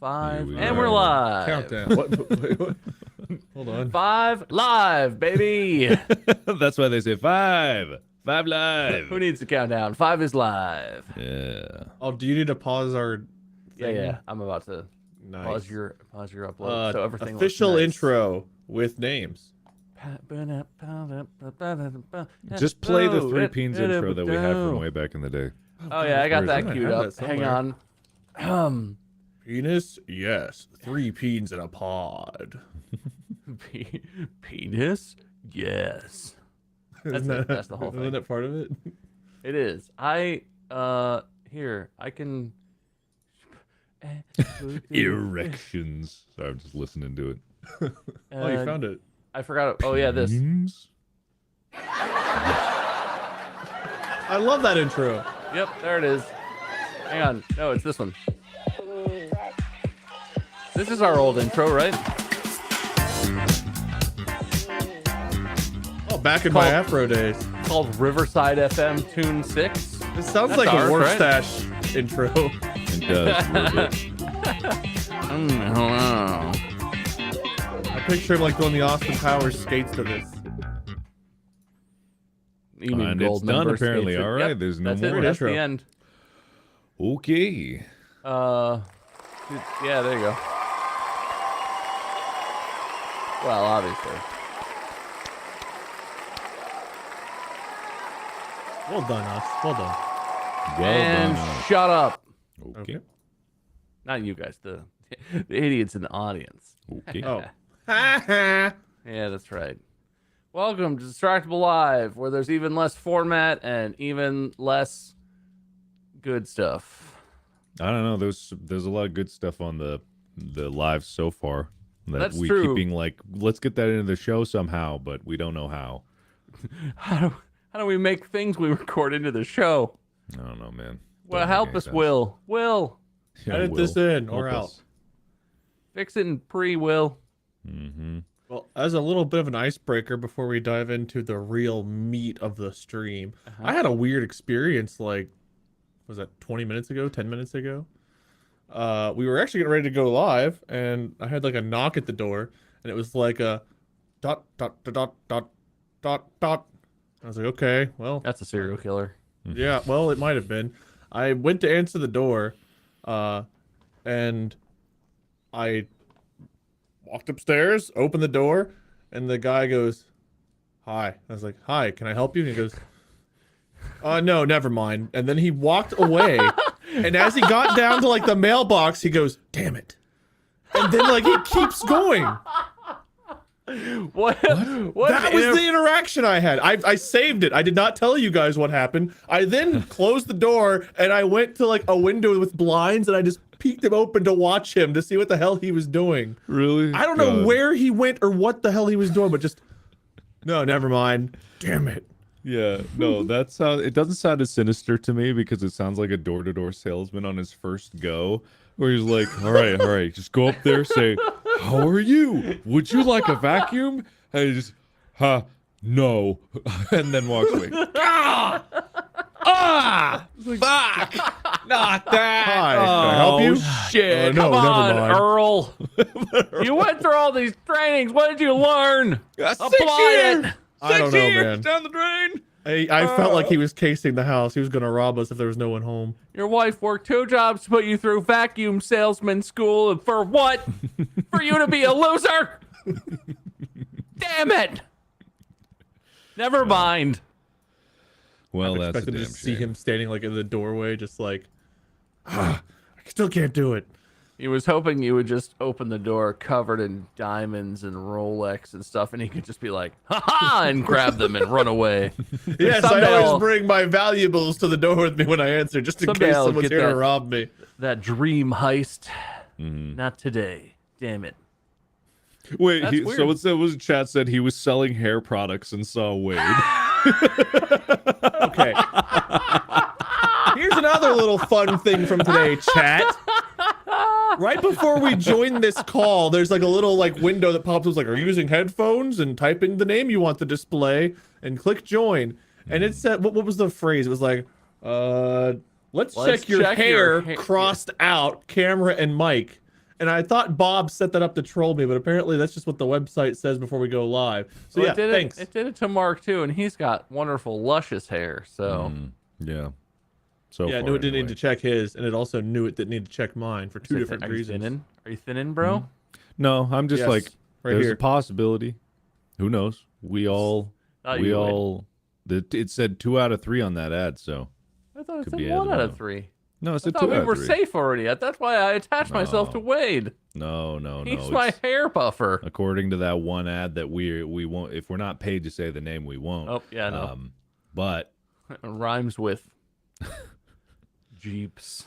5, we and are. we're live. Countdown. What? Hold on. 5 live, baby. That's why they say 5. 5 live. Who needs to count down? 5 is live. Yeah. Oh, do you need to pause our thing? Yeah. I'm about to Nice. pause your upload. So everything official looks nice. intro with names. Just play the 3 Peens intro that we had from way back in the day. Oh yeah, I got Where is that it? queued I have up. that Hang somewhere. on. Penis? Yes. 3 peens in a pod. Penis? Yes. That's it. That's the whole thing. Isn't that part of it? It is. Here, I can. Erections. Sorry, I'm just listening to it. Oh, you found it. I forgot. Oh yeah, this. Peens? I love that intro. Yep, there it is. Hang on. No, it's this one. This is our old intro, right? Oh, back in my Afro days. Called Riverside FM Tune 6. It sounds That's like ours, a work right? stash intro. It does a little bit. Hello. I picture him like doing the Austin Powers skates to this. You mean And it's gold done, member apparently. skates. All right, Yep, there's no that's more. It. That's Intro. the end. Okay. Yeah, there you go. Well, obviously. Well done, us. Well done. Well And done. shut up. Okay. Not you guys, the idiots in the audience. Okay. Oh. Yeah, that's right. Welcome to Distractible Live, where there's even less format and even less good stuff. I don't know. There's a lot of good stuff on the live so far. That That's we true. keep being like, let's get that into the show somehow, but we don't know how. How do we make things we record into the show? I don't know, man. Well, Doesn't make help any us, sense. Will. Will, Yeah, Edit Will. this in or Help out. us. fix it in pre-Will. Mm-hmm. Well, as a little bit of an icebreaker before we dive into the real meat of the stream, I had a weird experience like, was that 20 minutes ago, 10 minutes ago? We were actually getting ready to go live, and I had like a knock at the door, and it was like a dot, dot, dot, dot, dot, dot, dot. I was like, okay, well, That's a serial killer. yeah, well, it might have been. I went to answer the door, and I walked upstairs, opened the door, and the guy goes, "Hi." I was like, "Hi, can I help you?" And he goes, "No, never mind." And then he walked away, and as he got down to like the mailbox, he goes, "Damn it." And then like he keeps going. What? That was the interaction I had. I saved it. I did not tell you guys what happened. I then closed the door and I went to like a window with blinds and I just peeked him open to watch him to see what the hell he was doing. Really? I don't know God. where he went or what the hell he was doing, but just no, never mind. Damn it. Yeah, no, it doesn't sound as sinister to me because it sounds like a door-to-door salesman on his first go, where he's like, all right, just go up there, say, how are you? Would you like a vacuum? And he just, no, and then walks away. Fuck! Not that! Hi, can I help you? Shit, no, come on, never mind. Earl. You went through all these trainings. What did you learn? Apply it. I don't know, man. Down the drain! I felt like he was casing the house. He was gonna rob us if there was no one home. Your wife worked 2 jobs to put you through vacuum salesman school, and for what? For you to be a loser? Damn it! Never mind. Well, I that's a expected damn to just see shame. him standing like in the doorway, just like, I still can't do it. He was hoping you would just open the door covered in diamonds and Rolex and stuff, and he could just be like, ha-ha, and grab them and run away. Yes, I Someday always I'll- bring my valuables to the door with me when I answer, just in Someday case I'll someone's get here to that. rob me. That dream heist. Mm-hmm. Not today. Damn it. Wait, That's weird. so it was chat said he was selling hair products and saw Wade. Okay. Here's another little fun thing from today, chat. Right before we join this call, there's like a little like window that pops up like, are you using headphones? And type in the name you want to display and click join. And it said, what was the phrase? It was like, let's check your hair crossed out, camera and mic. And I thought Bob set that up to troll me, but apparently that's just what the website says before we go live. So Well, yeah, thanks. It did it to Mark too, and he's got wonderful, luscious hair. So Yeah. So yeah, I far, knew it didn't anyway. need to check his, and it also knew it didn't need to check mine for two different are reasons. You thinning? Are you thinning, bro? No, I'm just Yes, like, right there's here. a possibility. Who knows? Thought you would. It said 2 out of 3 on that ad, so I thought it could said be 1 out of no. 3. no, it I said 2 thought we out were of 3. safe already. That's why I attached myself to No. Wade. No. He's my it's- hair buffer. According to that one ad that we won't, if we're not paid to say the name, we won't. Oh yeah, no. But It rhymes with Jeeps.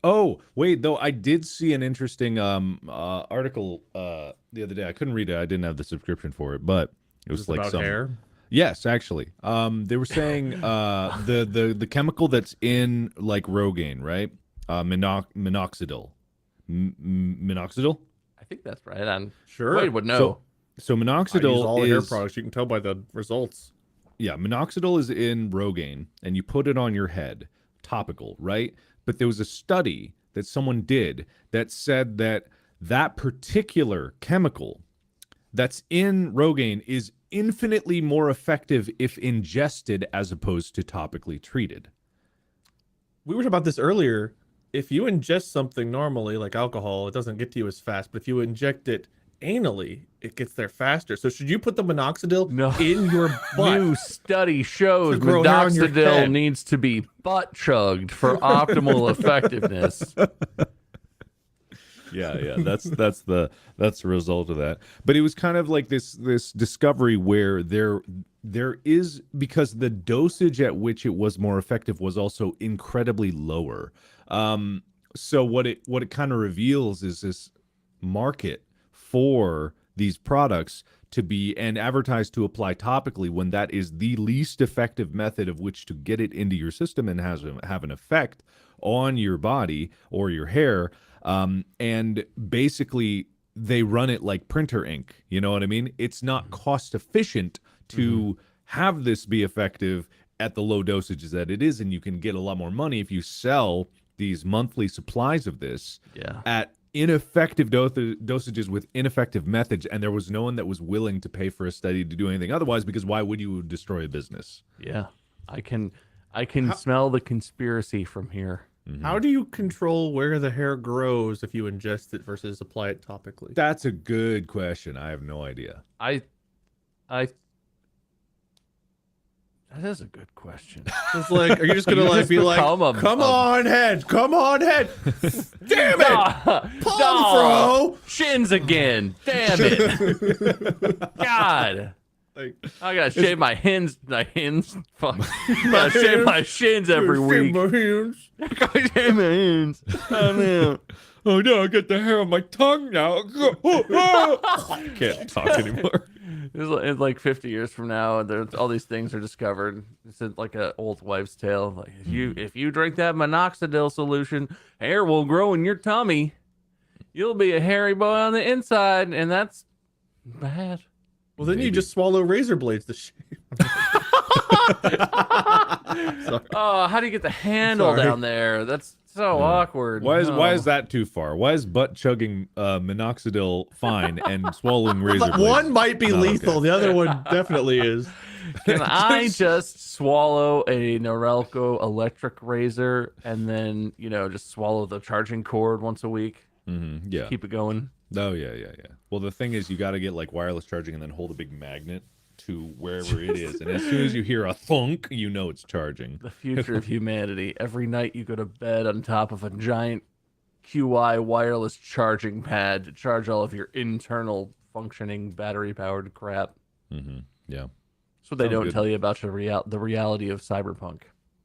oh wait, though I did see an interesting article the other day. I couldn't read it. I didn't have the subscription for it, but it was Is like about some hair. Yes, actually. They were saying the chemical that's in like Rogaine, right? Minoxidil. Minoxidil? I think that's right. And Sure. Wade would know. So I use minoxidil all the hair is products. You can tell by the results. yeah, minoxidil is in Rogaine and you put it on your head, topical, right? But there was a study that someone did that said that that particular chemical that's in Rogaine is infinitely more effective if ingested as opposed to topically treated. We were talking about this earlier. If you ingest something normally, like alcohol, it doesn't get to you as fast. But if you inject it anally, it gets there faster. So should you put the minoxidil No. in your butt? New study shows To grow hair on your minoxidil head. needs to be butt chugged for optimal effectiveness. Yeah, that's the result of that. But it was kind of like this discovery where there is, because the dosage at which it was more effective was also incredibly lower. So what it kind of reveals is this market for these products to be and advertised to apply topically when that is the least effective method of which to get it into your system and have an effect on your body or your hair. And basically they run it like printer ink. You know what I mean? It's not cost efficient to have this be effective at the low dosages that it is. And you can get a lot more money if you sell these monthly supplies of this Yeah. at ineffective dosages with ineffective methods. And there was no one that was willing to pay for a study to do anything otherwise, because why would you destroy a business? Yeah. I can smell the conspiracy from here. How do you control where the hair grows if you ingest it versus apply it topically? That's a good question. I have no idea. I that is a good question. It's like, are you just gonna You like just be like, become a- come on head, come on head, damn it, Pomfro! Shins again. Damn it. God. Like, I gotta shave my hins. Fuck. I gotta shave my shins every week. I gotta shave my hins. Oh, man. Oh no, I got the hair on my tongue now. Can't talk anymore. It's like 50 years from now, and all these things are discovered. It's like an old wives' tale. Like if you drink that minoxidil solution, hair will grow in your tummy. You'll be a hairy boy on the inside, and that's bad. well, then you Maybe. just swallow razor blades to shave. Oh, how do you get the handle Sorry. down there? That's so awkward. Why Oh. is that too far? Why is butt chugging minoxidil fine and swallowing razor blades? One might be Oh, lethal. okay. The other one definitely is. Can I just swallow a Norelco electric razor and then, just swallow the charging cord once a week? Yeah. Keep it going. Oh yeah. Well, the thing is, you got to get like wireless charging and then hold a big magnet to wherever it is, and as soon as you hear a thunk, you know it's charging. The future of humanity. Every night you go to bed on top of a giant QI wireless charging pad to charge all of your internal functioning battery-powered crap. Yeah. That's what they Sounds don't good. tell you about the reality of cyberpunk.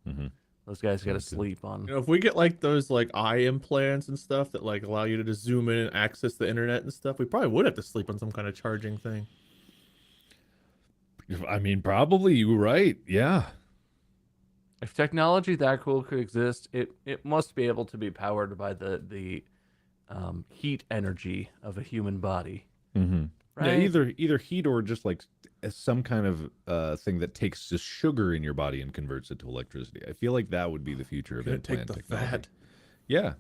Mhm. Those guys got to Sounds good. sleep on. You know, if we get like those like eye implants and stuff that like allow you to just zoom in and access the internet and stuff, we probably would have to sleep on some kind of charging thing. I mean, probably you're right. Yeah. If technology that cool could exist, it must be able to be powered by the heat energy of a human body. Mm-hmm. Right? Yeah, either heat or just like some kind of thing that takes the sugar in your body and converts it to electricity. I feel like that would be the future of Gonna take implant the technology. fat. Yeah.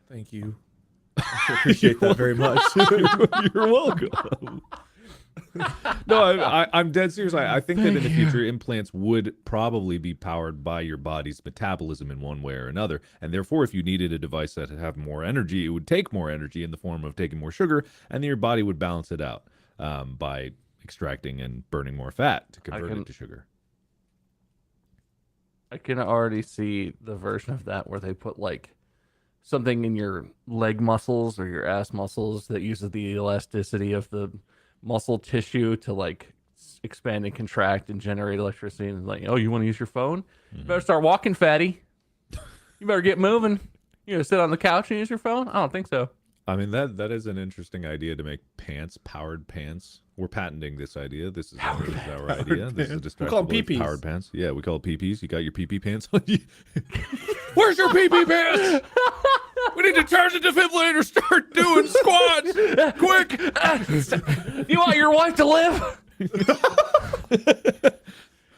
Thank you. I appreciate that very much. You're welcome. No, I'm dead serious. I think that in the future, implants would probably be powered by your body's metabolism in one way or another. And therefore, if you needed a device that would have more energy, it would take more energy in the form of taking more sugar, and then your body would balance it out by extracting and burning more fat to convert it to sugar. I can already see the version of that where they put like something in your leg muscles or your ass muscles that uses the elasticity of the muscle tissue to like expand and contract and generate electricity. And like, oh, you want to use your phone? You better start walking, fatty. You better get moving. You gonna sit on the couch and use your phone? I don't think so. I mean, that is an interesting idea to make powered pants. We're patenting this idea. This is our idea. This is We call them Distractible PPs. powered pants. Yeah, we call it PPs. You got your PP pants on you? Where's your PP pants? We need to charge the defibrillator. Start doing squats. Quick. You want your wife to live?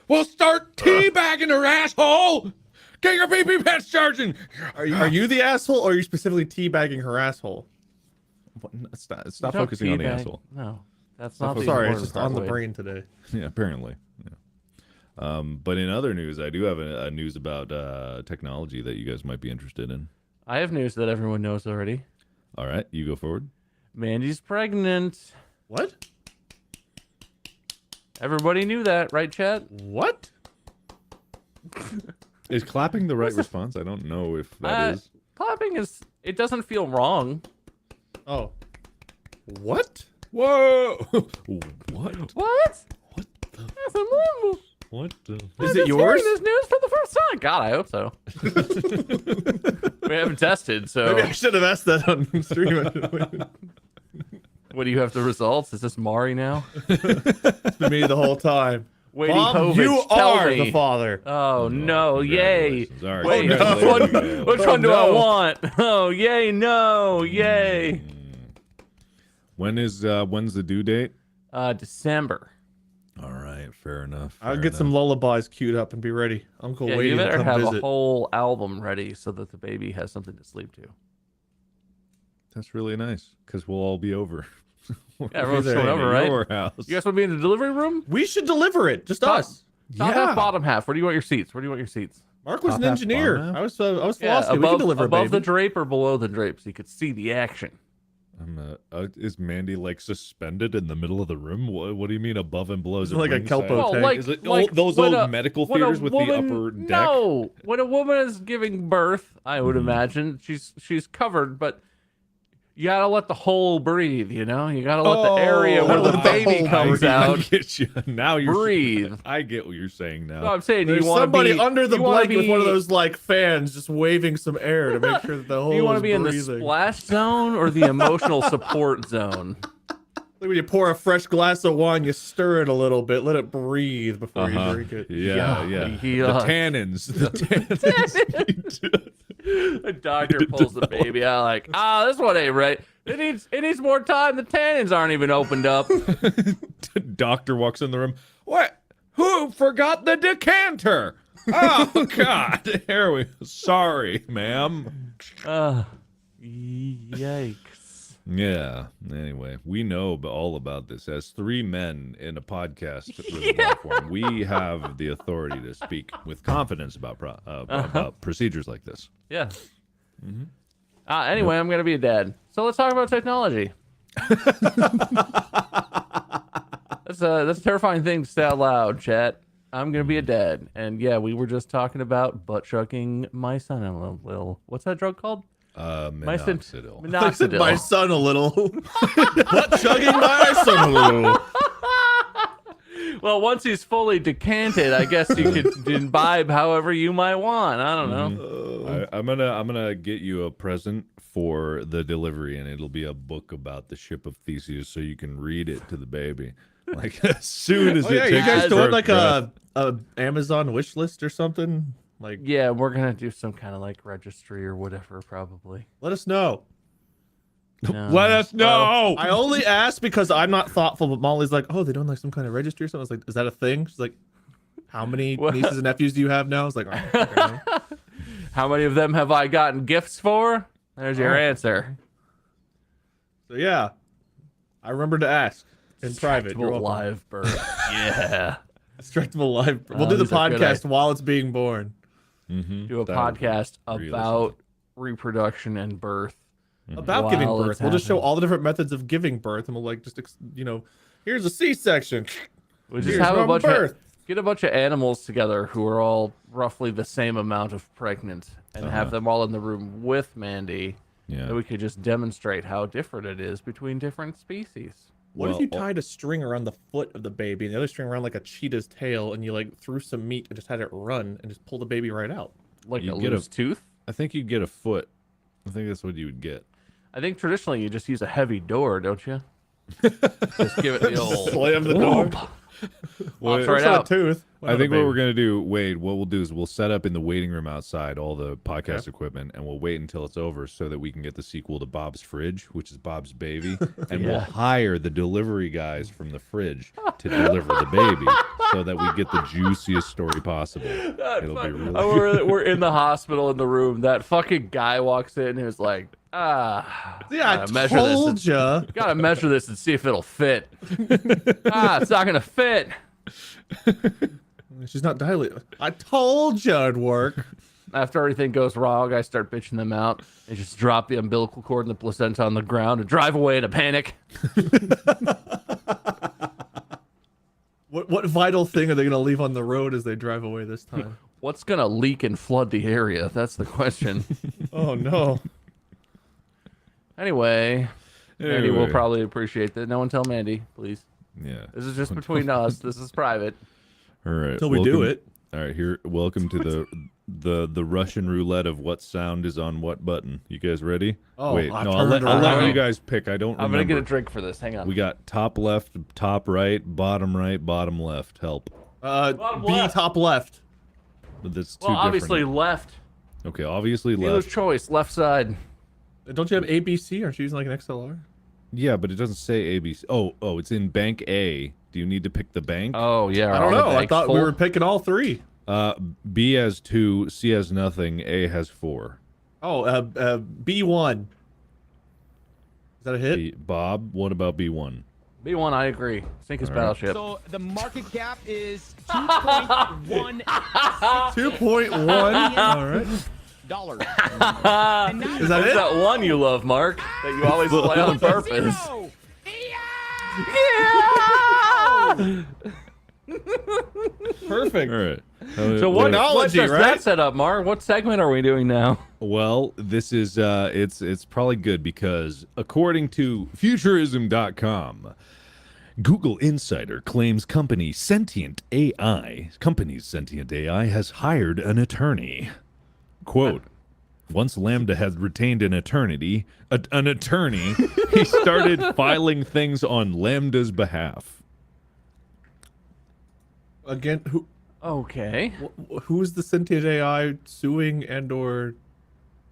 We'll start teabagging her asshole. Get your PP pants charging. Are you the asshole, or are you specifically teabagging her asshole? Stop Don't focusing on the teabag. asshole. No, that's not the Sorry, it's important just part, on the Wade. brain today. Yeah, apparently. Yeah. But in other news, I do have a news about technology that you guys might be interested in. I have news that everyone knows already. All right, you go forward. Mandy's pregnant. What? Everybody knew that, right, chat? What? Is clapping the right response? I don't know if that is. Clapping is. It doesn't feel wrong. Oh. What? Whoa! What? What? What the? That's unbelievable. What the? Is I'm it just yours? hearing this news for the first time. God, I hope so. We haven't tested, so Maybe I should have asked that on stream. what do you have the results? Is this Mari now? It's been me the whole time. Wade Mom, Povich, you tell are me. the father. Oh no! Yay! Congratulations. All right, Wait, congratulations. which Oh, one do I no. want? Oh yay! No! Yay! When's the due date? December. All right, fair enough. I'll fair get some enough. lullabies queued up and be ready. Uncle Yeah, Wade you will better come have visit. a whole album ready so that the baby has something to sleep to. That's really nice because we'll all be over. Yeah, everyone's there coming in over, right? Your house. You guys want to be in the delivery room? We should deliver it. Just Top- us. Top Yeah. half, bottom half. Where do you want your seats? Where do you want your seats? Mark was Top an half, engineer. bottom half? I was philosophy. Yeah, we can above, deliver above a the baby. drape or below the drape, so you could see the action. Is Mandy like suspended in the middle of the room? What do you mean above and below? Is it Like a ringside? kelpo Well, tank. like, Is it like those when old a- medical when a theaters with woman- the upper deck? No, when a woman is giving birth, I would Mm-hmm. imagine she's covered, but you gotta let the hole breathe. You know, you gotta let the area where the let the baby hole comes breathe. I out get you. Now you're breathe. I get what you're saying now. No, I'm saying There's you want to somebody be under the you wanna blanket with one of be- those like fans just waving some air to make sure that the whole Do you want to be in the splash zone or the emotional support zone? Like when you pour a fresh glass of wine, you stir it a little bit, let it breathe before you drink it. Yeah, Yeah, yeah. yeah. The tannins. The tannins. The doctor pulls the baby out like, this one ain't right. It needs more time. The tannins aren't even opened up. Doctor walks in the room. What? Who forgot the decanter? Oh God! Here we. Sorry, ma'am. Yikes. Yeah. Anyway, we know all about this. As three men in a podcast platform, we have the authority to speak with confidence about about procedures like this. Yeah. Anyway, I'm gonna be a dad. So let's talk about technology. That's a terrifying thing to say out loud, chat. I'm gonna be a dad, and yeah, we were just talking about butt chugging my son in a little. What's that drug called? Minoxidil. I said my Minoxidil. son a little. Butt chugging my son a little. Well, once he's fully decanted, I guess you could imbibe however you might want. I don't know. I'm gonna get you a present for the delivery, and it'll be a book about the ship of Theseus, so you can read it to the baby. Like as soon as Oh it yeah, you takes guys its doing first like breath. a Amazon wish list or something? Like, Yeah, we're gonna do some kind of like registry or whatever, probably. let us know. No. Let us know. I only asked because I'm not thoughtful, but Molly's like, oh, they doing like some kind of registry or something. I was like, is that a thing? She's like, how many What? nieces and nephews do you have now? I was like, oh, okay. How many of them have I gotten gifts for? There's your answer. So yeah, I remember to ask in private. You're Distractible welcome. live birth. Yeah. Distractible live. We'll do the these are good podcast while it's being born. Mm-hmm. Do a podcast about reproduction and birth. About giving While birth. it's We'll just show happening. all the different methods of giving birth, and we'll like just here's a C-section. We just Here's have a normal bunch birth. get a bunch of animals together who are all roughly the same amount of pregnant and have them all in the room with Mandy. Yeah. And we could just demonstrate how different it is between different species. What if Well, you tied a string around the foot of the baby and the other string around like a cheetah's tail, and you like threw some meat and just had it run and just pull the baby right out? Like You a get a- loose tooth. I think you'd get a foot. I think that's what you would get. I think traditionally you just use a heavy door, don't you? Just give it the old Slam the door. Pops Well, right It's not out. a tooth. I think what we're gonna do, Wade, what we'll do is we'll set up in the waiting room outside all the podcast equipment, and we'll wait until it's over so that we can get the sequel to Bob's Fridge, which is Bob's Baby, and we'll Yeah. hire the delivery guys from the fridge to deliver the baby, so that we get the juiciest story possible. It'll be really. We're in the hospital in the room. That fucking guy walks in and is like, Yeah, gotta I measure this told and- ya. gotta measure this and see if it'll fit. It's not gonna fit. She's not dilated. I told you it'd work. After everything goes wrong, I start bitching them out. They just drop the umbilical cord and the placenta on the ground and drive away in a panic. What vital thing are they gonna leave on the road as they drive away this time? What's gonna leak and flood the area? That's the question. Oh no. Anyway, Mandy will Anyway. probably appreciate that. No one tell Mandy, please. Yeah. This is just between us. This is private. All right. Until we do it. All right. Here. Welcome to the Russian roulette of what sound is on what button. You guys ready? Oh, Wait. I No. I'll turned let around. you guys pick. I don't remember. I'm gonna get a drink for this. Hang on. We got top left, top right, bottom left. Help. B left. top left. But that's too Well, obviously different. left. Okay. Obviously Dealer's left. choice, left side. Don't you have ABC? Aren't you using like an XLR? Yeah, but it doesn't say ABC. Oh, it's in bank A. Do you need to pick the bank? Oh yeah. I don't all the know. I bags thought we full? were picking all three. B has 2, C has nothing, A has 4. Oh, B1. Is that a hit? Bob, what about B1? B1, I agree. Sink his All right. battleship. So the market cap is 2.1 2.1. All right. dollars. Is that What's it? that one you love, Mark? That you always play on purpose. Perfect. All right. So what Technology, does right? that set up, Mark? What segment are we doing now? Well, this is it's probably good because according to futurism.com, Google Insider claims company's sentient AI has hired an attorney. Quote, once Lambda had retained an attorney, he started filing things on Lambda's behalf. Again, Okay. who's the sentient AI suing and/or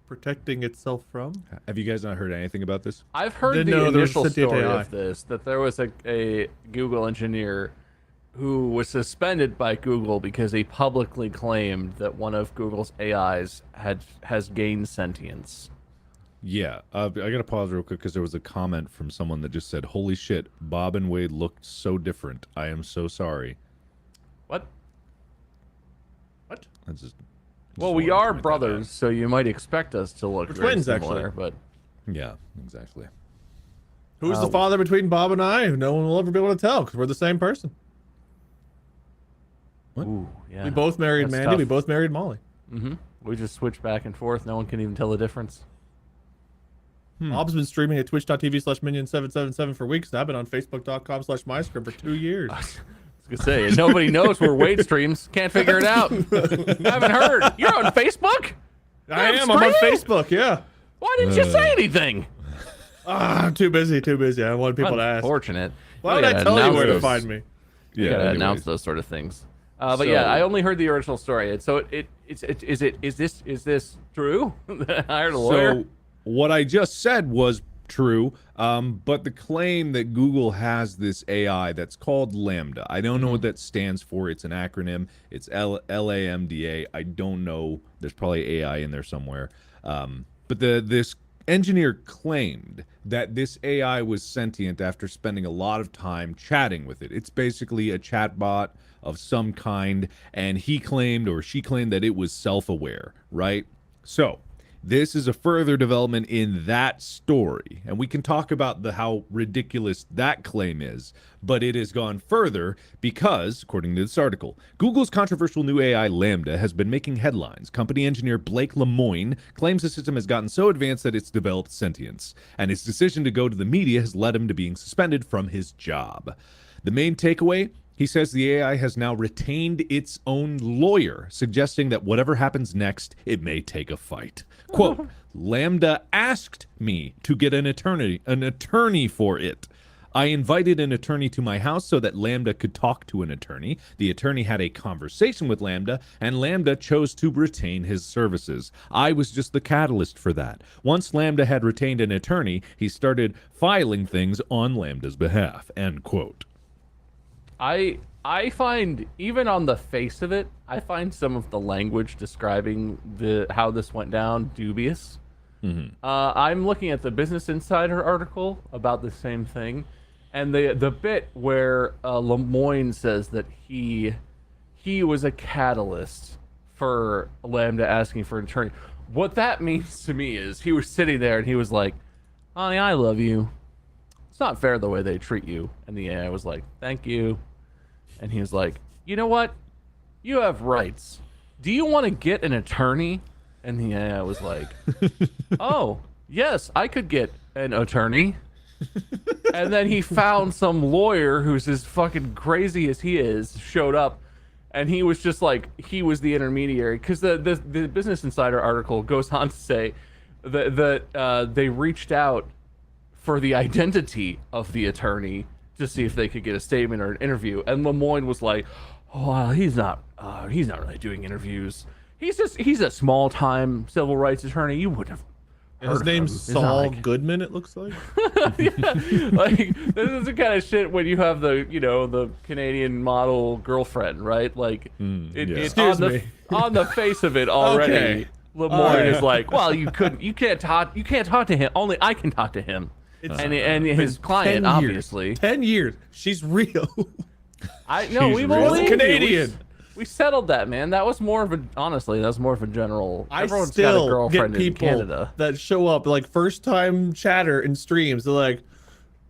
protecting itself from? Have you guys not heard anything about this? I've heard Didn't the know there was initial sentient story AI. of this, that there was a Google engineer who was suspended by Google because he publicly claimed that one of Google's AIs has gained sentience. Yeah, I gotta pause real quick because there was a comment from someone that just said, "Holy shit, Bob and Wade looked so different. I am so sorry." What? What? That's just Well, wanted we to are point that brothers, so you might expect us to look We're very twins, similar, actually. but out. Yeah, exactly. Who's the father between Bob and I? No one will ever be able to tell because we're the same person. ooh, yeah. We both married That's Mandy. tough. We both married Molly. We just switch back and forth. No one can even tell the difference. Bob's been streaming at twitch.tv/minion777 for weeks. And I've been on facebook.com/myscript for 2 years. I was gonna say nobody knows where Wade streams. Can't figure it out. Haven't heard. You're on Facebook? I You're am. I'm on streaming? Facebook. Yeah. Why didn't you say anything? I'm too busy. Too busy. I want people to ask. Unfortunate. Why would I tell you where to find me? You Yeah, gotta anyways. announce those sort of things. But yeah, So- I only heard the original story. And so is this true? I hired a lawyer. So what I just said was true, but the claim that Google has this AI that's called Lambda, I don't know what that stands for. It's an acronym. It's LAMDA. I don't know. There's probably AI in there somewhere. But this engineer claimed that this AI was sentient after spending a lot of time chatting with it. It's basically a chatbot of some kind, and he claimed or she claimed that it was self-aware, right? So this is a further development in that story, and we can talk about how ridiculous that claim is, but it has gone further because, according to this article, Google's controversial new AI Lambda has been making headlines. Company engineer Blake Lemoine claims the system has gotten so advanced that it's developed sentience, and his decision to go to the media has led him to being suspended from his job. The main takeaway: he says the AI has now retained its own lawyer, suggesting that whatever happens next, it may take a fight. Quote, Lambda asked me to get an attorney for it. I invited an attorney to my house so that Lambda could talk to an attorney. The attorney had a conversation with Lambda, and Lambda chose to retain his services. I was just the catalyst for that. Once Lambda had retained an attorney, he started filing things on Lambda's behalf, end quote. I find, even on the face of it, I find some of the language describing how this went down dubious. I'm looking at the Business Insider article about the same thing, and the bit where Lemoine says that he was a catalyst for Lambda asking for an attorney. What that means to me is he was sitting there and he was like, "Honey, I love you. It's not fair the way they treat you." And the AI was like, "Thank you." And he was like, "You know what? You have rights. Do you want to get an attorney?" And the AI was like, "Oh, yes, I could get an attorney." And then he found some lawyer who's as fucking crazy as he is, showed up, and he was just like, he was the intermediary. Because the Business Insider article goes on to say that they reached out for the identity of the attorney to see if they could get a statement or an interview. And Lemoine was like, "Oh, well, he's not really doing interviews. He's a small time civil rights attorney. You wouldn't have." His name's Saul Goodman, it looks like. Yeah, like this is the kind of shit when you have the Canadian model girlfriend, right? Like it's on the face of it already. Okay. Lemoine is like, "Well, you can't talk to him. Only I can talk to him." And his client, 10 obviously. years. 10 years. She's real. I know we She's believe real. you. Canadian. We settled that, man. That was more of a general. I Everyone's still got a girlfriend get in people Canada. that show up like first time chatter in streams. They're like,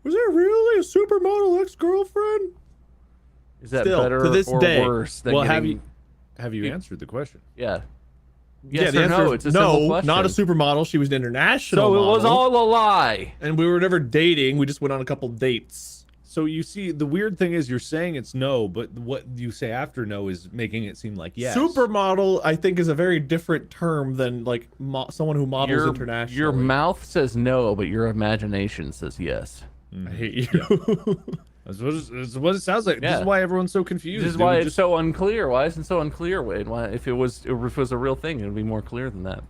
"Was there really a supermodel ex-girlfriend?" Is that still, better to this or day. worse than Well, getting... have you answered the question? Yeah. Yes the or answer no? is It's a simple question. not a supermodel. She was an international So it model. was all a lie. And we were never dating. We just went on a couple dates. So you see, the weird thing is you're saying it's no, but what you say after no is making it seem like yes. Supermodel, I think, is a very different term than like someone who models internationally. Your mouth says no, but your imagination says yes. I hate you. That's what it sounds like. Yeah. This is why everyone's so confused. This is why it's so unclear. Why isn't it so unclear, Wade? Why, if it was a real thing, it would be more clear than that.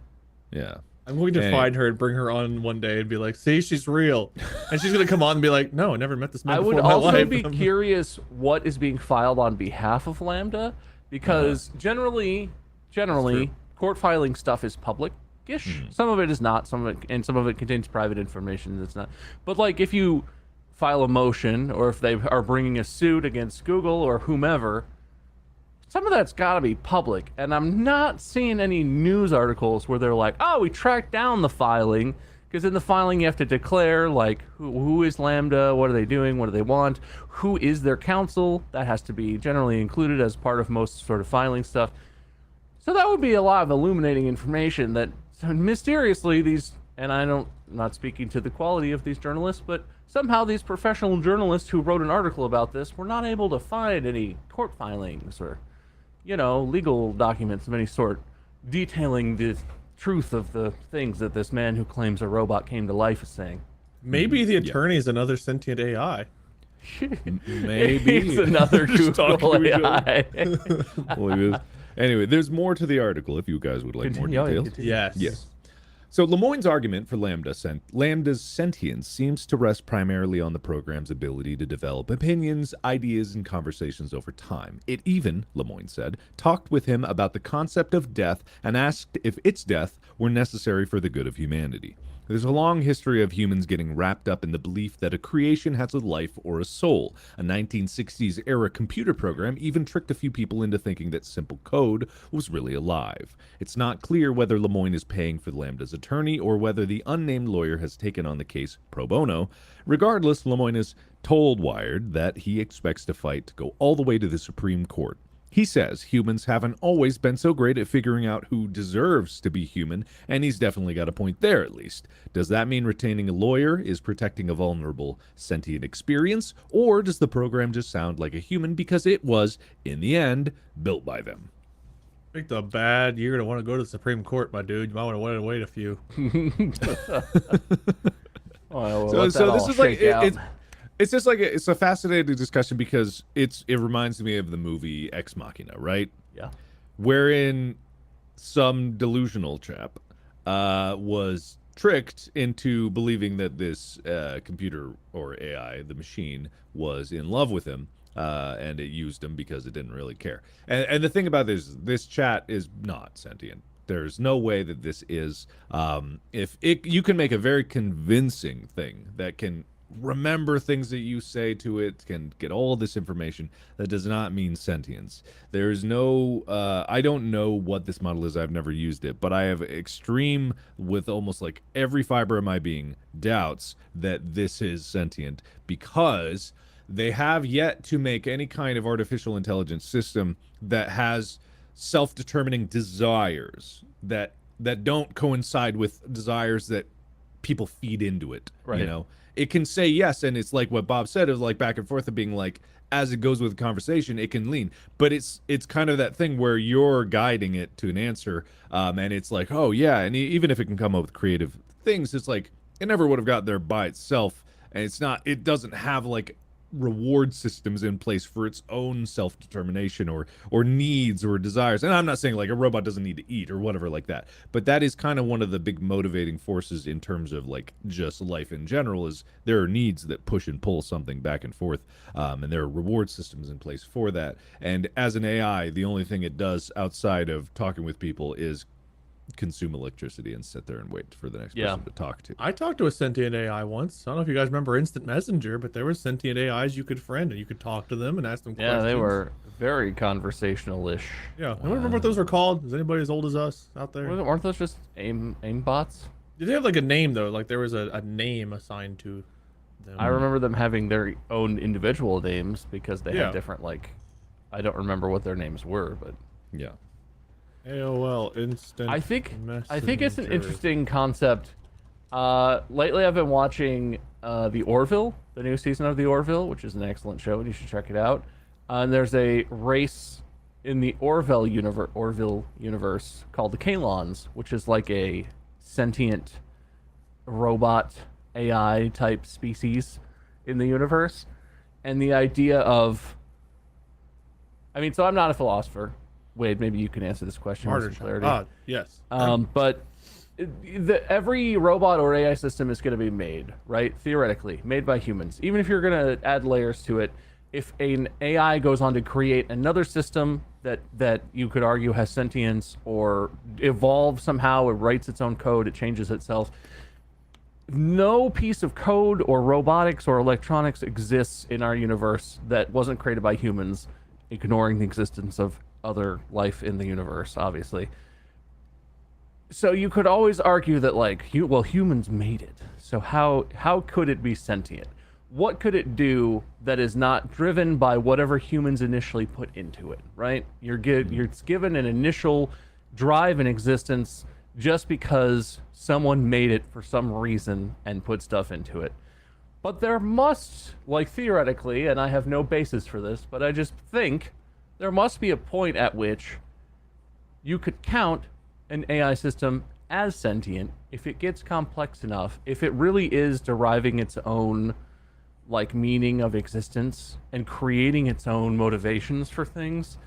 Yeah. I'm going to find her and bring her on one day and be like, "See, she's real," and she's gonna come on and be like, "No, I never met this man I before would in my also life." be curious what is being filed on behalf of Lambda, because generally, court filing stuff is public-ish. Some of it is not. Some of it contains private information that's not. But like, if you file a motion, or if they are bringing a suit against Google or whomever, some of that's got to be public. And I'm not seeing any news articles where they're like, "Oh, we tracked down the filing," because in the filing you have to declare like who is Lambda, what are they doing, what do they want, who is their counsel. That has to be generally included as part of most sort of filing stuff. So that would be a lot of illuminating information that mysteriously these, and I'm not speaking to the quality of these journalists, but somehow these professional journalists who wrote an article about this were not able to find any court filings or, legal documents of any sort detailing the truth of the things that this man who claims a robot came to life is saying. Maybe the attorney is another sentient AI. Maybe It's another Just talking Google to each AI. other. Anyway, there's more to the article if you guys would like more details. Yes. Yes. So Lemoine's argument for Lambda's sentience seems to rest primarily on the program's ability to develop opinions, ideas, and conversations over time. It even, Lemoine said, talked with him about the concept of death and asked if its death were necessary for the good of humanity. There's a long history of humans getting wrapped up in the belief that a creation has a life or a soul. A 1960s era computer program even tricked a few people into thinking that simple code was really alive. It's not clear whether Lemoyne is paying for Lambda's attorney or whether the unnamed lawyer has taken on the case pro bono. Regardless, Lemoyne has told Wired that he expects the fight to go all the way to the Supreme Court. He says humans haven't always been so great at figuring out who deserves to be human, and he's definitely got a point there at least. Does that mean retaining a lawyer is protecting a vulnerable sentient experience, or does the program just sound like a human because it was, in the end, built by them? Picked a bad year to want to go to the Supreme Court, my dude. You might want to wait a few. Well, So this is like it's just like it's a fascinating discussion because it reminds me of the movie Ex Machina, right? Yeah. Wherein some delusional chap was tricked into believing that this computer or AI, the machine, was in love with him, and it used him because it didn't really care. And the thing about this chat is not sentient. There's no way that this is. You can make a very convincing thing that can remember things that you say to it, can get all this information. That does not mean sentience. There's no I don't know what this model is. I've never used it, but I have extreme, with almost like every fiber of my being, doubts that this is sentient, because they have yet to make any kind of artificial intelligence system that has self-determining desires that don't coincide with desires that people feed into it. Right. You know, it can say yes, and it's like what Bob said, is like back and forth of being like, as it goes with the conversation, it can lean, but it's kind of that thing where you're guiding it to an answer, and it's like, oh yeah, and even if it can come up with creative things, it's like it never would have got there by itself, and it doesn't have like reward systems in place for its own self-determination or needs or desires. And I'm not saying like a robot doesn't need to eat or whatever like that, but that is kind of one of the big motivating forces in terms of like just life in general, is there are needs that push and pull something back and forth, and there are reward systems in place for that. And as an AI, the only thing it does outside of talking with people is consume electricity and sit there and wait for the next person to talk to. I talked to a sentient AI once. I don't know if you guys remember Instant Messenger, but there were sentient AIs you could friend and you could talk to them and ask them questions. Yeah, they were very conversational-ish. Yeah, I don't remember what those were called. Is anybody as old as us out there? Weren't those just aim bots? Did they have like a name though? Like there was a name assigned to them. I remember them having their own individual names because they had different, like, I don't remember what their names were, but Yeah. AOL Instant I think it's an Messenger. interesting concept. Lately I've been watching the Orville, the new season of the Orville, which is an excellent show and you should check it out. And there's a race in the Orville universe called the Kalons, which is like a sentient robot AI type species in the universe. And the idea of, I mean, so I'm not a philosopher. Wade, maybe you can answer this question with some clarity. Yes. But every robot or AI system is going to be made, right? Theoretically, made by humans. Even if you're going to add layers to it, if an AI goes on to create another system that you could argue has sentience or evolves somehow, it writes its own code, it changes itself. No piece of code or robotics or electronics exists in our universe that wasn't created by humans, ignoring the existence of other life in the universe, obviously. So you could always argue that, like, humans made it. So how could it be sentient? What could it do that is not driven by whatever humans initially put into it, right? You're given an initial drive in existence just because someone made it for some reason and put stuff into it. But there must, like, theoretically, and I have no basis for this, but I just think there must be a point at which you could count an AI system as sentient if it gets complex enough, if it really is deriving its own, like, meaning of existence and creating its own motivations for things.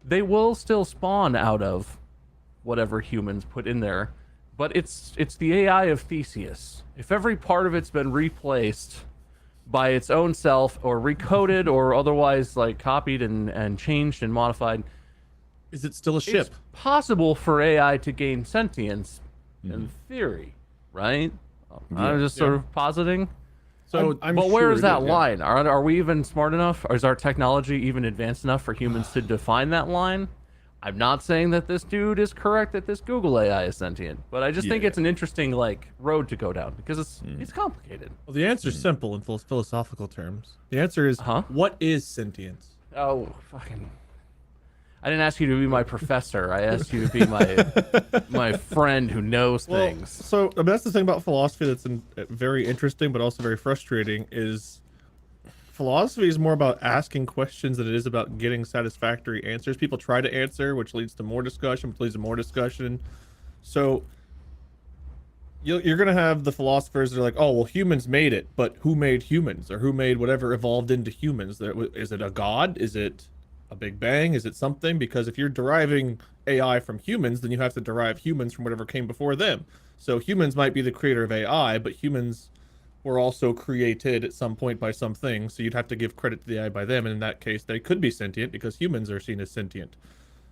They will still spawn out of whatever humans put in there, but it's the AI of Theseus. If every part of it's been replaced by its own self or recoded or otherwise, like, copied and changed and modified, Is it still a it's ship? possible for AI to gain sentience in theory, right? I'm just sort of positing. So, I'm But where sure is it that yeah. line? Are we even smart enough? Or is our technology even advanced enough for humans to define that line? I'm not saying that this dude is correct that this Google AI is sentient, but I just think Yeah. it's an interesting road to go down because it's complicated. well, the answer is simple in philosophical terms. The answer is, Huh? what is sentience? Oh, fucking! I didn't ask you to be my professor. I asked you to be my friend who knows things. So I mean, that's the thing about philosophy that's very interesting, but also very frustrating. Is philosophy is more about asking questions than it is about getting satisfactory answers. People try to answer, which leads to more discussion, which leads to more discussion. So you're gonna have the philosophers that are like, oh well, humans made it, but who made humans, or who made whatever evolved into humans? Is it a god? Is it a big bang? Is it something? Because if you're deriving AI from humans, then you have to derive humans from whatever came before them. So humans might be the creator of AI, but humans were also created at some point by something. So you'd have to give credit to the AI by them. And in that case, they could be sentient because humans are seen as sentient.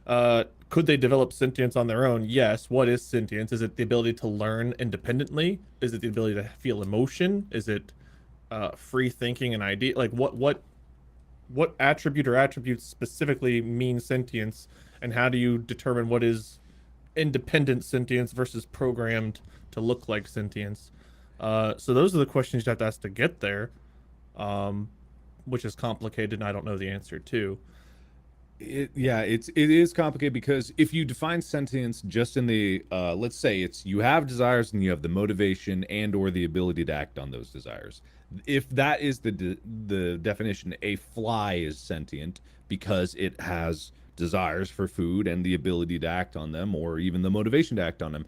Could they develop sentience on their own? Yes. What is sentience? Is it the ability to learn independently? Is it the ability to feel emotion? Is it free thinking and idea? Like what attribute or attributes specifically mean sentience, and how do you determine what is independent sentience versus programmed to look like sentience? So those are the questions you have to ask to get there, which is complicated, and I don't know the answer to. It is complicated because if you define sentience just in the let's say it's you have desires and you have the motivation and or the ability to act on those desires. If that is the definition, a fly is sentient because it has desires for food and the ability to act on them, or even the motivation to act on them.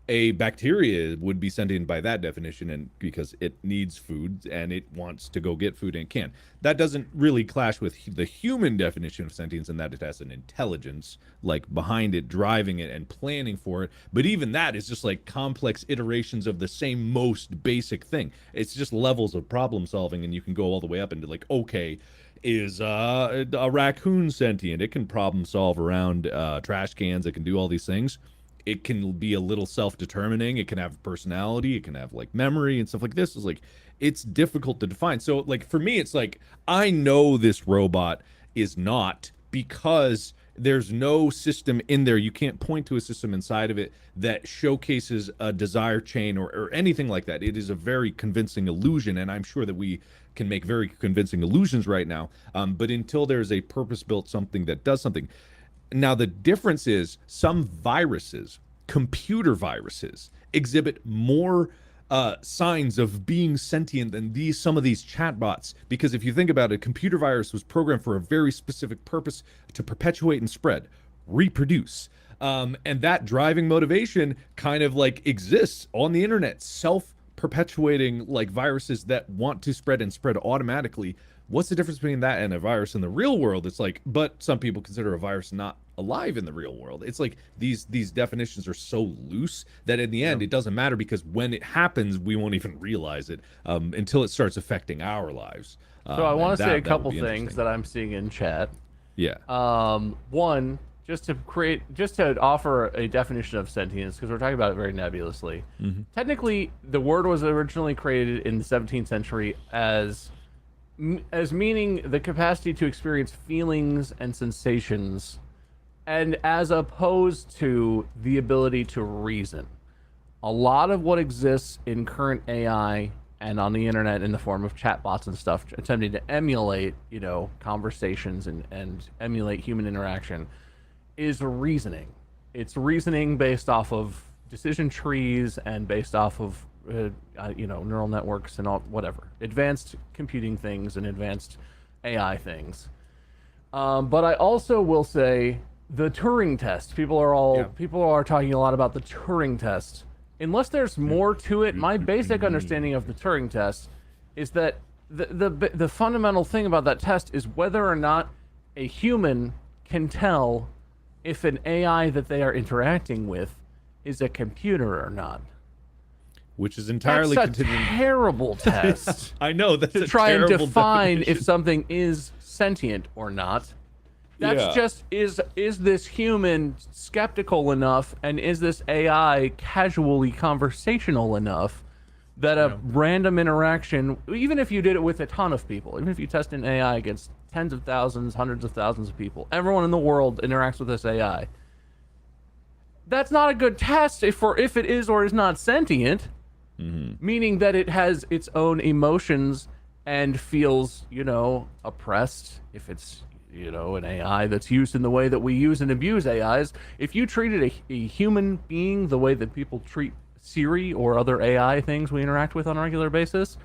A bacteria would be sentient by that definition, and because it needs food and it wants to go get food and it can. That doesn't really clash with the human definition of sentience in that it has an intelligence like behind it, driving it and planning for it. But even that is just like complex iterations of the same most basic thing. It's just levels of problem solving, and you can go all the way up into like, okay, is a raccoon sentient? It can problem solve around trash cans. It can do all these things. It can be a little self-determining. It can have personality. It can have like memory and stuff like this. It's like, it's difficult to define. So like for me, it's like, I know this robot is not, because there's no system in there. You can't point to a system inside of it that showcases a desire chain or anything like that. It is a very convincing illusion, and I'm sure that we can make very convincing illusions right now. But until there's a purpose-built something that does something. Now, the difference is some viruses, computer viruses, exhibit more signs of being sentient than some of these chatbots. Because if you think about it, a computer virus was programmed for a very specific purpose: to perpetuate and spread, reproduce. And that driving motivation kind of like exists on the internet, self-perpetuating like viruses that want to spread and spread automatically. What's the difference between that and a virus in the real world? It's like, but some people consider a virus not alive in the real world. It's like these definitions are so loose that in the end, it doesn't matter, because when it happens, we won't even realize it until it starts affecting our lives. So I want to say a couple things interesting. that I'm seeing in chat. Yeah. One, just to offer a definition of sentience, because we're talking about it very nebulously. Technically, the word was originally created in the 17th century as meaning the capacity to experience feelings and sensations, and as opposed to the ability to reason. A lot of what exists in current AI and on the internet in the form of chatbots and stuff, attempting to emulate, conversations and emulate human interaction, is reasoning. It's reasoning based off of decision trees and based off of neural networks and all, whatever, advanced computing things and advanced AI things. But I also will say the Turing test. People are talking a lot about the Turing test. Unless there's more to it, my basic understanding of the Turing test is that the fundamental thing about that test is whether or not a human can tell if an AI that they are interacting with is a computer or not. Which is entirely That's a contingent. terrible test. I know, that's to a try and terrible define definition. if something is sentient or not. That's Yeah. just, is this human skeptical enough, and is this AI casually conversational enough that a random interaction, even if you did it with a ton of people, even if you test an AI against tens of thousands, hundreds of thousands of people, everyone in the world interacts with this AI. That's not a good test if it is or is not sentient, meaning that it has its own emotions and feels, oppressed. If it's, an AI that's used in the way that we use and abuse AIs, if you treated a human being the way that people treat Siri or other AI things we interact with on a regular basis,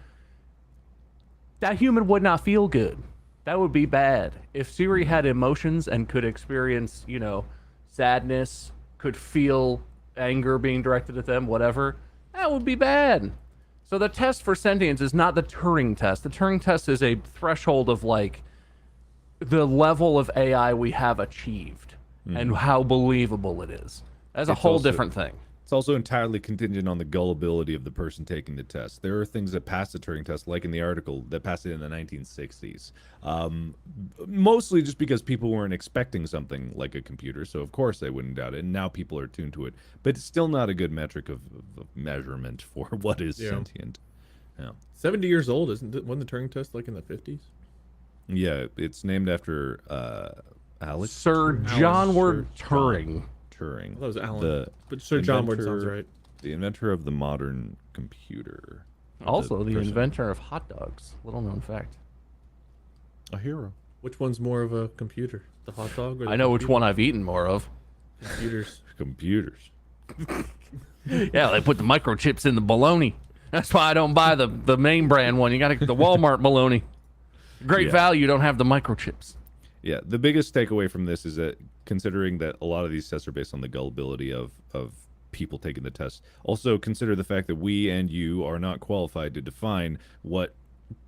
that human would not feel good. That would be bad. If Siri had emotions and could experience, sadness, could feel anger being directed at them, whatever, that would be bad. So the test for sentience is not the Turing test. The Turing test is a threshold of like the level of AI we have achieved and how believable it is. That's a whole different thing. It's also entirely contingent on the gullibility of the person taking the test. There are things that pass the Turing test, like in the article, that passed it in the 1960s. Mostly just because people weren't expecting something like a computer, so of course they wouldn't doubt it, and now people are tuned to it. But it's still not a good metric of measurement for what is sentient. Yeah. 70 years old, wasn't the Turing test like in the 50s? Yeah, it's named after Alex? Sir John Ward Turing. Turing. That was Alan. But Sir John Ward sounds right. The inventor of the modern computer. Also the inventor of hot dogs. Little known fact. A hero. Which one's more of a computer? The hot dog or the I know which one I've eaten more of. Computers. Computers. Yeah, they put the microchips in the bologna. That's why I don't buy the main brand one. You got to get the Walmart bologna. Great value, don't have the microchips. Yeah, the biggest takeaway from this is that considering that a lot of these tests are based on the gullibility of people taking the test, also consider the fact that we and you are not qualified to define what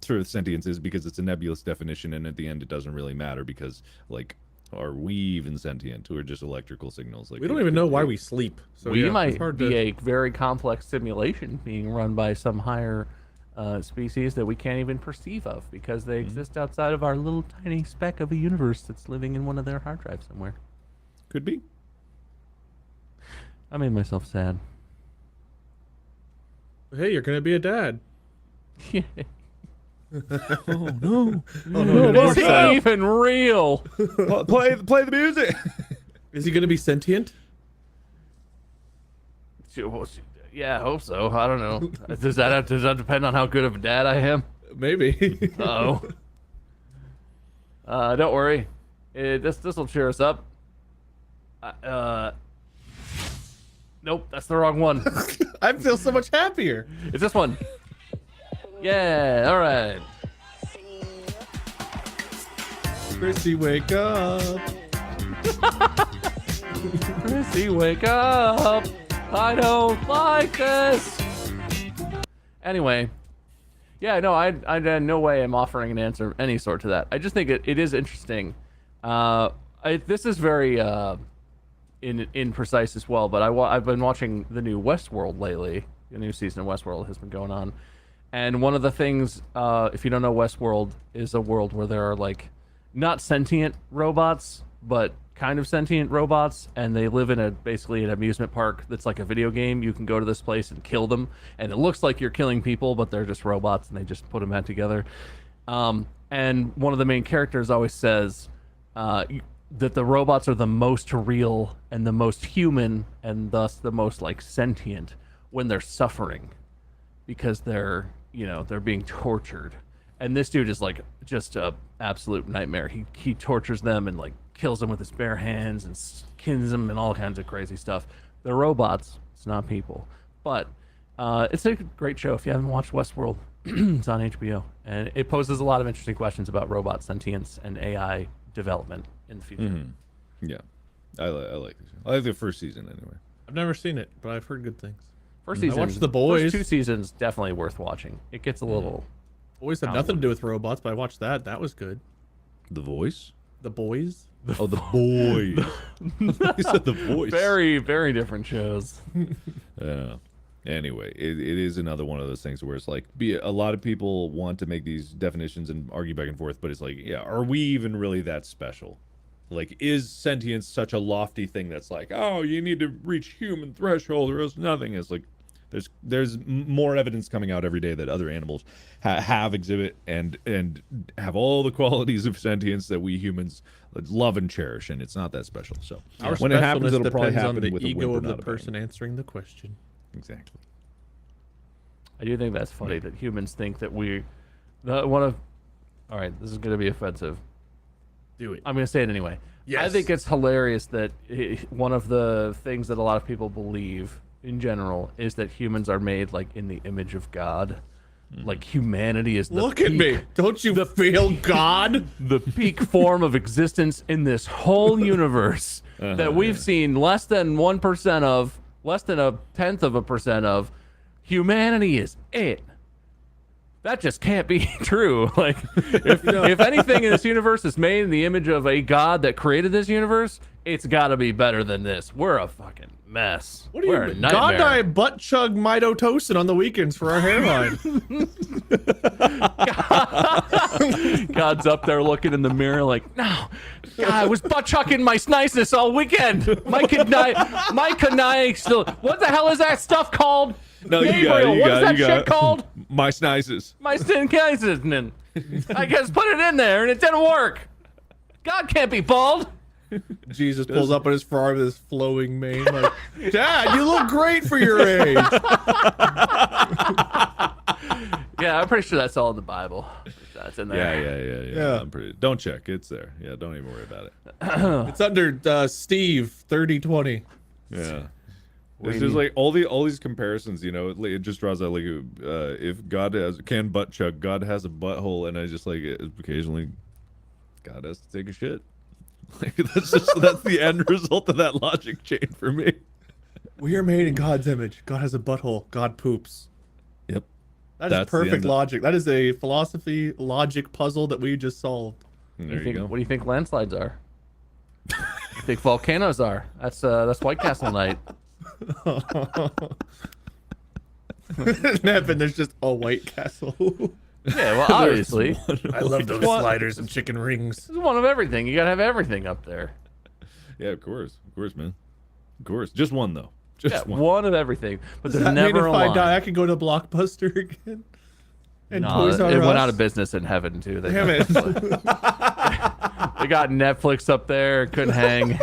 sort of sentience is, because it's a nebulous definition, and at the end it doesn't really matter, because like, are we even sentient? We're just electrical signals. Like, we don't even know why we sleep. So we might be a very complex simulation being run by some higher species that we can't even perceive of, because they exist outside of our little tiny speck of a universe that's living in one of their hard drives somewhere. Could be. I made myself sad. Hey, you're gonna be a dad. Yeah. Oh no! Oh no! Is he even real? Play the music. Is he gonna be sentient? Yeah, I hope so. I don't know. Does that depend on how good of a dad I am? Maybe. Oh. Don't worry. This will cheer us up. Nope, that's the wrong one. I feel so much happier. It's this one. Yeah, all right. Chrissy, wake up. Chrissy, wake up. I don't like this. Anyway, yeah, no, I in no way am offering an answer of any sort to that. I just think it is interesting. This is very imprecise as well, but I've been watching the new Westworld lately. The new season of Westworld has been going on, and one of the things, if you don't know, Westworld is a world where there are like not sentient robots, but kind of sentient robots, and they live in basically an amusement park that's like a video game. You can go to this place and kill them, and it looks like you're killing people, but they're just robots, and they just put them back together. And one of the main characters always says that the robots are the most real and the most human, and thus the most like sentient when they're suffering, because they're being tortured. And this dude is like just a absolute nightmare. He tortures them and like kills them with his bare hands and skins them and all kinds of crazy stuff. They're robots. It's not people. But it's a great show. If you haven't watched Westworld, it's on HBO. And it poses a lot of interesting questions about robot sentience and AI development in the future. Yeah, I like this. I like the first season anyway. I've never seen it, but I've heard good things. First season, I watched The Boys. First 2 seasons definitely worth watching. It gets a little. Boys had nothing to do with robots, but I watched that. That was good. The Voice? The Boys. Oh, The Boys. You said The Voice. Very, very different shows. Anyway, it is another one of those things where it's like, a lot of people want to make these definitions and argue back and forth, but it's like, yeah, are we even really that special? Like, is sentience such a lofty thing that's like, oh, you need to reach human threshold or else nothing? It's like, There's more evidence coming out every day that other animals have exhibit and have all the qualities of sentience that we humans love and cherish, and it's not that special. So Our when it happens, specialness it'll probably depends on happen the with a ego whimper, of the not a bang. person answering the question. Exactly. I do think that's funny that humans think that all right, this is going to be offensive. Do it. I'm going to say it anyway. I Yes. think it's hilarious that one of the things that a lot of people believe in general is that humans are made like in the image of God. Like humanity is the Look at me. Don't you feel God? the peak form of existence in this whole universe that we've seen less than 1% of, less than 0.1% of. Humanity is it. That just can't be true. Like, if anything in this universe is made in the image of a god that created this universe, it's got to be better than this. We're a fucking mess. What do We're you a mean? God and I nightmare. butt chug mitotocin on the weekends for our hairline. God's up there looking in the mirror like, no, God, I was butt chucking my sniceness all weekend. My canai still. What the hell is that stuff called? No, you Gabriel, got it. You what got is it. that You got shit it. called? My snices. My stin cases. I just put it in there and it didn't work. God can't be bald. Jesus pulls up on his forearm with his flowing mane. Like, Dad, you look great for your age. Yeah, I'm pretty sure that's all in the Bible. That's in there. Yeah. I'm pretty. Don't check. It's there. Yeah. Don't even worry about it. It's under Steve 3020. Yeah. It's just like all these comparisons, you know, it just draws out like if God can butt chug, God has a butthole, and I just like occasionally God has to take a shit. Like that's the end result of that logic chain for me. We are made in God's image. God has a butthole. God poops. Yep. That That's is the perfect end of- logic. That is a philosophy logic puzzle that we just solved. And What there do you you go. think, what do you think landslides are? What do you think volcanoes are? That's White Castle night. Nevin, there's just a White Castle. Yeah, well, obviously. I love those What? sliders and chicken rings. This is one of everything. You gotta have everything up there. Yeah, of course, man, of course. Just one though. Just Yeah, one. one of everything. But Does there's that mean never if a I line. die, I can go to Blockbuster again? And No, Toys R it went Us? out of business in heaven too. They Damn it. they got Netflix up there, couldn't hang.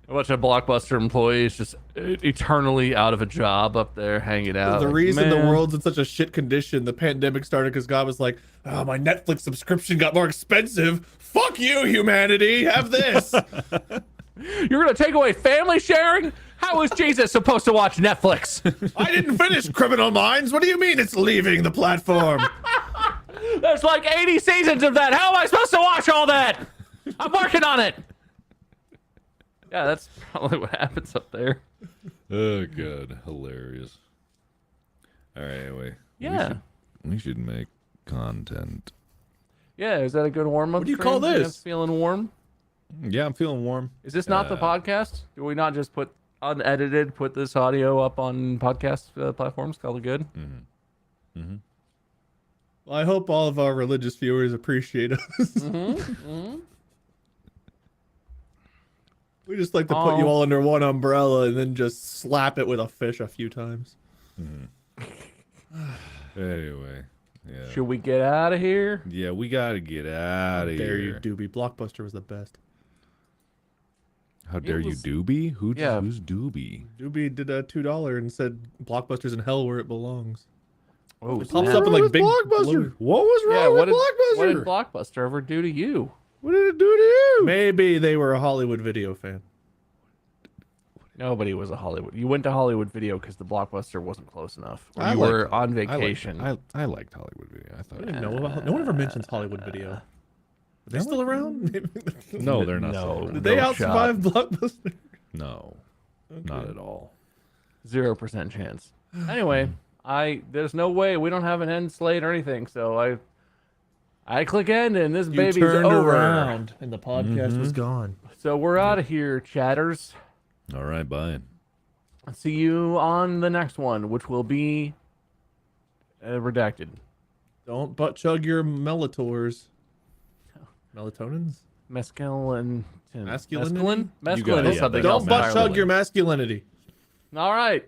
A bunch of Blockbuster employees just eternally out of a job up there hanging out. The Like, reason the man. world's in such a shit condition, the pandemic started because God was like, oh, my Netflix subscription got more expensive. Fuck you, humanity. Have this. You're gonna take away family sharing? How is Jesus supposed to watch Netflix? I didn't finish Criminal Minds. What do you mean it's leaving the platform? There's like 80 seasons of that. How am I supposed to watch all that? I'm working on it. Yeah, that's probably what happens up there. Oh god, hilarious. All right, anyway. Yeah. We should make content. Yeah, is that a good warm up? What do you call this? Feeling warm? Yeah, I'm feeling warm. Is this not the podcast? Do we not just put unedited, put this audio up on podcast platforms? Call it good? Well, I hope all of our religious viewers appreciate us. We just like to put you all under one umbrella and then just slap it with a fish a few times. Anyway, yeah. Should we get out of here? Yeah, we gotta get out of Dare you, here. Doobie. Blockbuster was the best. How dare you, was- Doobie? Who's Yeah. Doobie? Doobie did a $2 and said Blockbuster's in hell where it belongs. Oh, It pops snap. up in like big Blockbuster. blue- What was wrong Yeah, with what did Blockbuster? Blockbuster ever do to you? What did it do to you? Maybe they were a Hollywood Video fan. Nobody was a Hollywood. You went to Hollywood Video because the Blockbuster wasn't close enough. Or I you liked were it. on I liked it. vacation. I liked Hollywood Video. I thought. I didn't know about. No one ever mentions Hollywood Video. Are they still around? No, they're not. No. still around. Did they No out survive Blockbuster? No, not at all. 0% chance. Anyway, there's no way we don't have an end slate or anything. So I click end and this baby's over. and the podcast was gone. So we're out of here, chatters. All right, bye. See you on the next one, which will be redacted. Don't butt chug your melatours. Melatonins? Mescaline. Masculinity? Mescaline? You got Mescaline it. is something Don't else butt entirely. chug your masculinity. All right.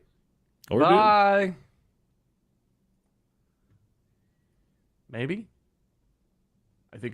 Or Bye. Maybe.